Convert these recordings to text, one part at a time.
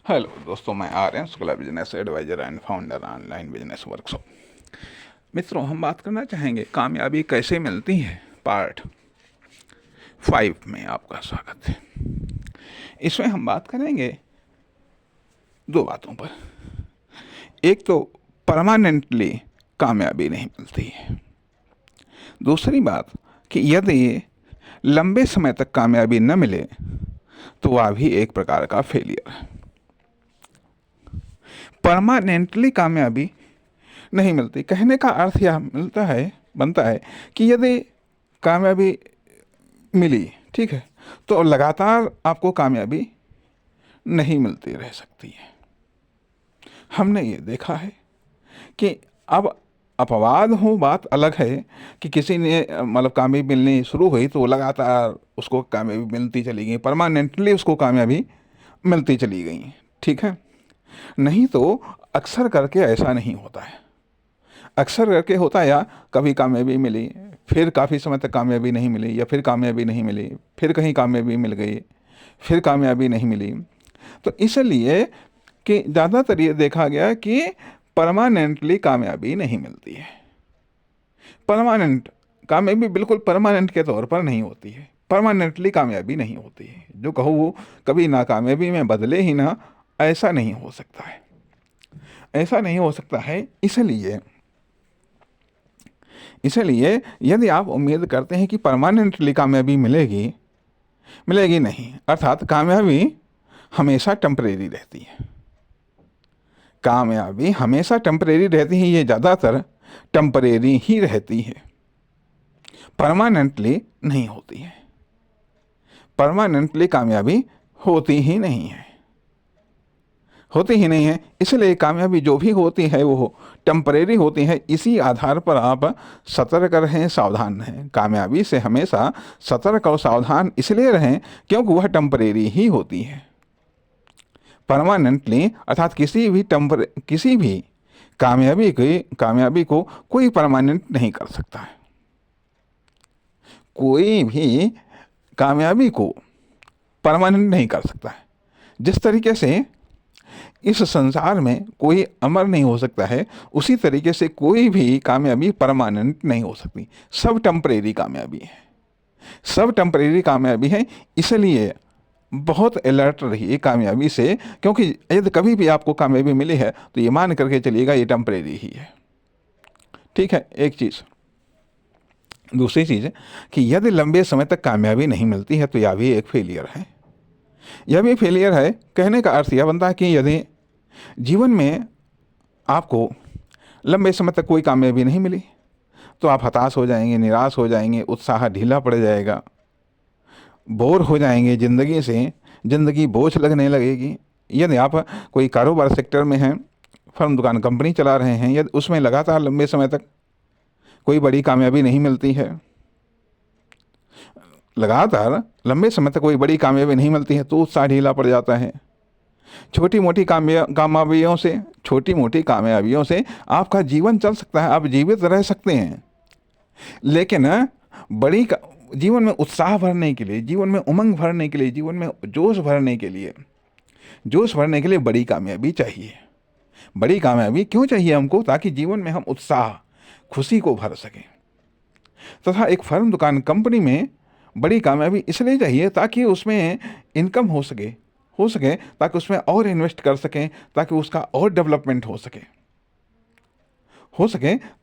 Hello दोस्तों, मैं Aryan Shukla, business advisor and founder online business workshop. मित्रों, हम बात करना चाहेंगे कामयाबी कैसे मिलती है, पार्ट 5 में आपका स्वागत है। इसमें हम बात करेंगे दो बातों पर। एक तो परमानेंटली कामयाबी नहीं मिलती है। दूसरी बात कि यदि लंबे समय तक कामयाबी न मिले तो वह भी एक प्रकार का फेलियर है। परमानेंटली कामयाबी नहीं मिलती, कहने का अर्थ यह बनता है कि यदि कामयाबी मिली, ठीक है, तो लगातार आपको कामयाबी नहीं मिलती रह सकती है। हमने ये देखा है कि अब अपवाद हो, बात अलग है कि किसी ने मतलब कामयाबी मिलनी शुरू हुई तो लगातार उसको कामयाबी मिलती चली गई, परमानेंटली उसको कामयाबी मिलती चली गई, ठीक है। नहीं तो अक्सर करके ऐसा नहीं होता है। अक्सर करके होता है या कभी कामयाबी मिली, फिर काफ़ी समय तक कामयाबी नहीं मिली, या फिर कामयाबी नहीं मिली, फिर कहीं कामयाबी मिल गई, फिर कामयाबी नहीं मिली। तो इसलिए कि ज़्यादातर ये देखा गया कि परमानेंटली कामयाबी नहीं मिलती है। परमानेंट कामयाबी बिल्कुल परमानेंट के तौर पर नहीं होती है, परमानेंटली कामयाबी नहीं होती है। जो कहो वो कभी नाकामयाबी में बदले ही ना, ऐसा नहीं हो सकता है, ऐसा नहीं हो सकता है। इसलिए यदि आप उम्मीद करते हैं कि परमानेंटली कामयाबी मिलेगी, मिलेगी नहीं। अर्थात कामयाबी हमेशा टेम्परेरी रहती है, कामयाबी हमेशा टेम्परेरी रहती है, ये ज़्यादातर टेम्परेरी ही रहती है, परमानेंटली नहीं होती है। परमानेंटली कामयाबी होती ही नहीं है, होती ही नहीं है। इसलिए कामयाबी जो भी होती है वो टेम्परेरी होती है। इसी आधार पर आप सतर्क रहें, सावधान रहें। कामयाबी से हमेशा सतर्क और सावधान इसलिए रहें क्योंकि वह टेम्परेरी ही होती है। परमानेंटली अर्थात किसी भी कामयाबी को कोई परमानेंट नहीं कर सकता है। कोई भी कामयाबी को परमानेंट नहीं कर सकता है। जिस तरीके से इस संसार में कोई अमर नहीं हो सकता है, उसी तरीके से कोई भी कामयाबी परमानेंट नहीं हो सकती। सब टेम्परेरी कामयाबी है, सब टेम्परेरी कामयाबी है। इसलिए बहुत अलर्ट रहिए कामयाबी से, क्योंकि यदि कभी भी आपको कामयाबी मिली है तो ये मान करके चलिएगा ये टेम्परेरी ही है, ठीक है। एक चीज़। दूसरी चीज़ कि यदि लंबे समय तक कामयाबी नहीं मिलती है तो यह भी एक फेलियर है। यह भी फेलियर है। कहने का अर्थ यह बनता है कि यदि जीवन में आपको लंबे समय तक कोई कामयाबी नहीं मिली तो आप हताश हो जाएंगे, निराश हो जाएंगे, उत्साह ढीला पड़ जाएगा, बोर हो जाएंगे ज़िंदगी से, ज़िंदगी बोझ लगने लगेगी। यदि आप कोई कारोबार सेक्टर में हैं, फर्म, दुकान, कंपनी चला रहे हैं, यदि उसमें लगातार लंबे समय तक कोई बड़ी कामयाबी नहीं मिलती है, लगातार लंबे समय तक कोई बड़ी कामयाबी नहीं मिलती है तो उत्साह ढीला पड़ जाता है। छोटी मोटी कामयाबियों से आपका जीवन चल सकता है, आप जीवित रह सकते हैं। लेकिन जीवन में उत्साह भरने के लिए, जीवन में उमंग भरने के लिए, जीवन में जोश भरने के लिए बड़ी कामयाबी चाहिए। बड़ी कामयाबी क्यों चाहिए हमको? ताकि जीवन में हम उत्साह, खुशी को भर सकें। तथा एक फर्म, दुकान, कंपनी में बड़ी कामयाबी इसलिए चाहिए ताकि उसमें इनकम हो सके, ताकि उसमें और इन्वेस्ट कर सकें, ताकि उसका और डेवलपमेंट हो सके।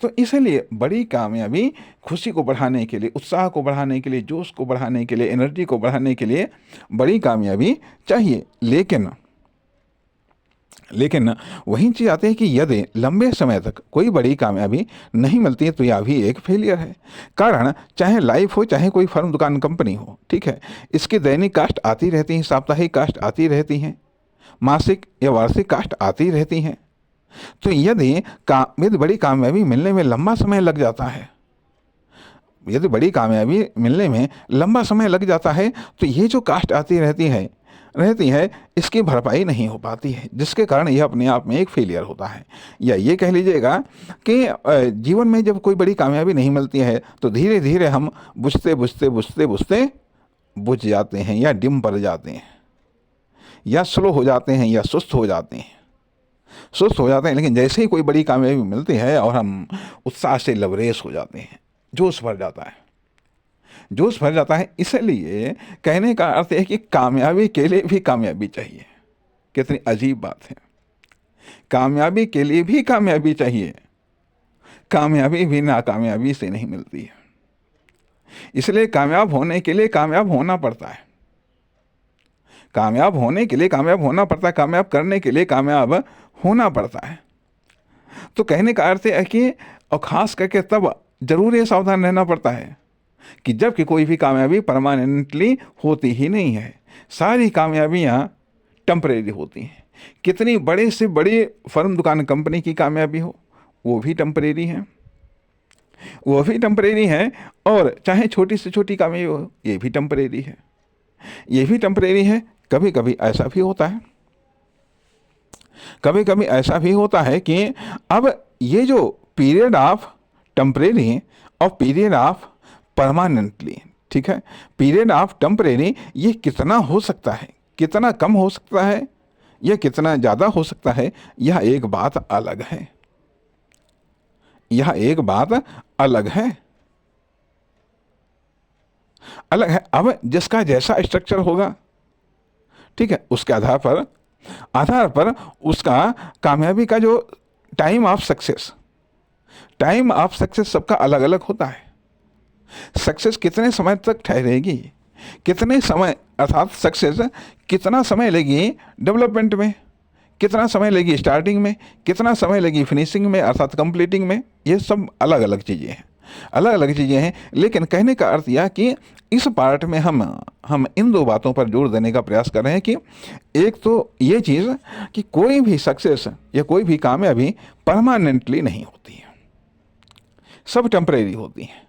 तो इसलिए बड़ी कामयाबी खुशी को बढ़ाने के लिए, उत्साह को बढ़ाने के लिए, जोश को बढ़ाने के लिए, एनर्जी को बढ़ाने के लिए बड़ी कामयाबी चाहिए। लेकिन वही चीज़ आती है कि यदि लंबे समय तक कोई बड़ी कामयाबी नहीं मिलती है तो यह भी एक फेलियर है। कारण चाहे लाइफ हो, चाहे कोई फर्म, दुकान, कंपनी हो, ठीक है, इसकी दैनिक कास्ट आती रहती है, साप्ताहिक कास्ट आती रहती हैं, मासिक या वार्षिक कास्ट आती रहती हैं। तो यदि बड़ी कामयाबी मिलने में लंबा समय लग जाता है, यदि बड़ी कामयाबी मिलने में लंबा समय लग जाता है तो ये जो कास्ट आती रहती है इसकी भरपाई नहीं हो पाती है, जिसके कारण यह अपने आप में एक फेलियर होता है। या ये कह लीजिएगा कि जीवन में जब कोई बड़ी कामयाबी नहीं मिलती है तो धीरे धीरे हम बुझते बुझते बुझ जाते हैं या डिम पड़ जाते हैं। या स्लो हो जाते हैं या सुस्त हो जाते हैं। सुस्त हो जाते हैं, लेकिन जैसे ही कोई बड़ी कामयाबी मिलती है और हम उत्साह से लबरेज हो जाते हैं, जोश भर जाता है, जोश भर जाता है। इसलिए कहने का अर्थ है कि कामयाबी के लिए भी कामयाबी चाहिए। कितनी अजीब बात है, कामयाबी के लिए भी कामयाबी चाहिए। कामयाबी भी नाकामयाबी से नहीं मिलती है, इसलिए कामयाब होने के लिए कामयाब होना पड़ता है। कामयाब होने के लिए कामयाब होना पड़ता है, कामयाब करने के लिए कामयाब होना पड़ता है। तो कहने का अर्थ है कि और ख़ास करके तब जरूर ये सावधान रहना पड़ता है कि जबकि कोई भी कामयाबी परमानेंटली होती ही नहीं है। सारी कामयाबियाँ टेम्परेरी होती हैं। कितनी बड़े से बड़ी फर्म, दुकान, कंपनी की कामयाबी हो, वो भी टेम्परेरी है, वो भी टेम्परेरी है। और चाहे छोटी से छोटी कामयाबी हो, ये भी टेम्परेरी है, ये भी टेम्परेरी है। कभी कभी ऐसा भी होता है, कभी कभी ऐसा भी होता है कि अब ये जो पीरियड ऑफ टेम्परेरी और पीरियड ऑफ परमानेंटली, ठीक है, पीरियड ऑफ टेम्परेरी ये कितना हो सकता है, कितना कम हो सकता है, यह कितना ज़्यादा हो सकता है, यह एक बात अलग है, यह एक बात अलग है, अलग है। अब जिसका जैसा स्ट्रक्चर होगा, ठीक है, उसके आधार पर उसका कामयाबी का जो टाइम ऑफ सक्सेस सबका अलग अलग होता है। सक्सेस कितने समय तक ठहरेगी, कितने समय, अर्थात सक्सेस कितना समय लेगी डेवलपमेंट में, कितना समय लेगी स्टार्टिंग में, कितना समय लेगी फिनिशिंग में अर्थात कंप्लीटिंग में, ये सब अलग अलग चीज़ें हैं, अलग अलग चीज़ें हैं। लेकिन कहने का अर्थ यह कि इस पार्ट में हम इन दो बातों पर जोर देने का प्रयास कर रहे हैं कि एक तो ये चीज़ कि कोई भी सक्सेस या कोई भी कामयाबी परमानेंटली नहीं होती है, सब टेम्परेरी होती हैं।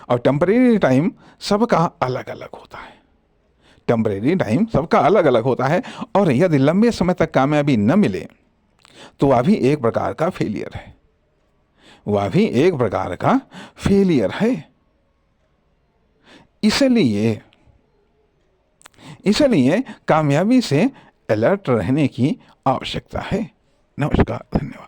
और टेम्परेरी टाइम सबका अलग अलग होता है, टेम्परेरी टाइम सबका अलग अलग होता है। और यदि लंबे समय तक कामयाबी न मिले तो वह भी एक प्रकार का फेलियर है, वह भी एक प्रकार का फेलियर है। इसलिए कामयाबी से अलर्ट रहने की आवश्यकता है। नमस्कार, धन्यवाद।